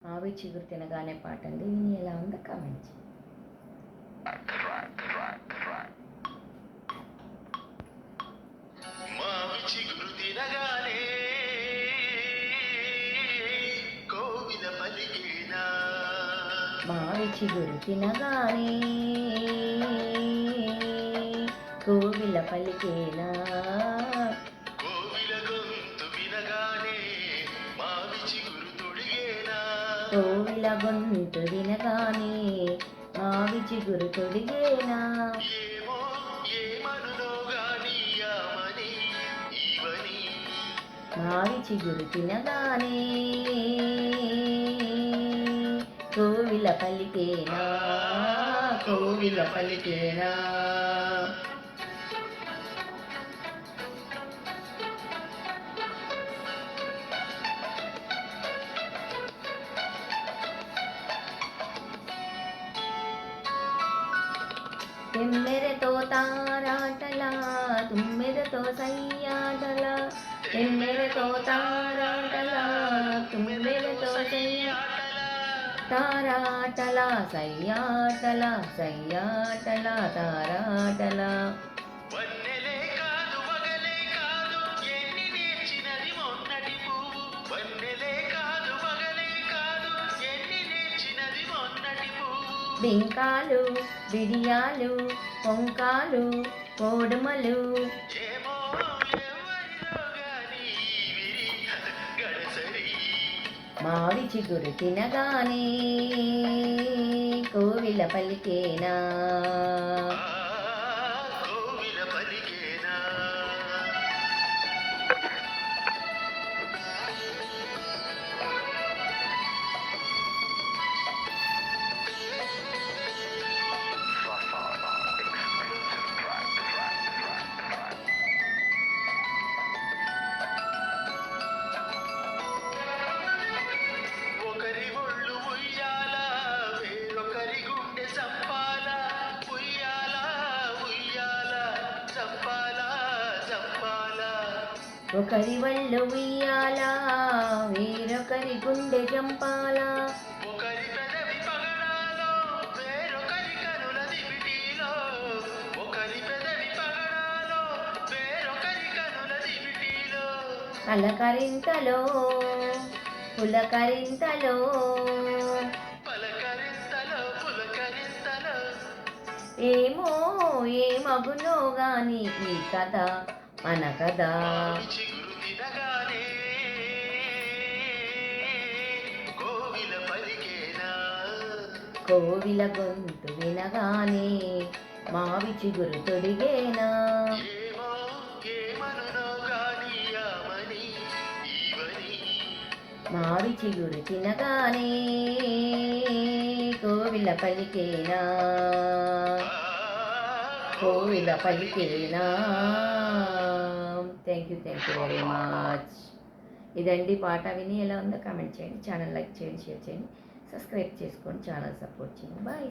ఆవి చిగురు తినగానే పాట అండి. విని ఎలా ఉందో కామెంట్ చేయండి. మావి చిగురు తినగానే కోవిల పలికేనా, మావి చిగురు తినగానే కోవిల పలికేనా, కోవిల గొంతు వినగానే మావి చిగురు తొడిగేనా, కోవిల గొంతు వినగానే మావి చిగురు తొడిగేనా. ఏమో ఏమనునో గాని యామని ఈవని, మావి చిగురు తినగానే కోవిల పలికేనా, కోవిల పలికేనా. తెమ్మెరతో తారాటలా తుమ్మెదతో సయ్యాటలా, తెమ్మెరతో తారాటలా తుమ్మెదతో తారాటలా సయ్యాటలా సయ్యాటలా తారాటలా. వన్నెలే కాదు వగలే కాదు ఎన్ని నేర్చినది మొన్నటి పువ్వు, వన్నెలే కాదు వగలే కాదు ఎన్ని నేర్చినది మొన్నటి పువ్వు, బింకాలు బిడియాలు పొంకాలు కోడుమలు, ఏమో ఎవరిలో గాని విరి గడసరి, మావి చిగురు తినగానే కోవిల పలికేనా, కోవిల పలికేనా. ఒకరి ఒళ్ళు ఉయ్యాల వేరొకరి గుండె చంపాల, ఉయ్యాల ఉయ్యాల చంపాల చంపాల, ఒకరి వళ్ళు ఉయ్యాలా వేరొకరి గుండె చంపాలా, ఒకరి పెదవి పగడాలో వేరొకరి కనుల దివిటీలో, ఒకరి పెదవి పగడాలో వేరొకరి కనుల దివిటీలో, అలకరింతలో పులకరింతలో, పలకరింతలో పులకరింతలో, ఏమో ఏమగునో గాని ఈ కథ మన కథ. మావి చిగురు తినగానే కోవిల పలికేనా, కోవిల గొంతు వినగానే మావి చిగురు తొడిగేనా. ఏమో ఏమనునో గాని యామని ఈవని, మావి చిగురు తినగానే కోవిల పలికేనా, కోవిల పలికేనా. Thank you very much. ఇదండి పాట. విని ఎలా ఉందో కామెంట్ చేయండి. ఛానల్ లైక్ చేయండి, షేర్ చేయండి, సబ్స్క్రైబ్ చేసుకోండి, ఛానల్ సపోర్ట్ చేయండి. బాయ్.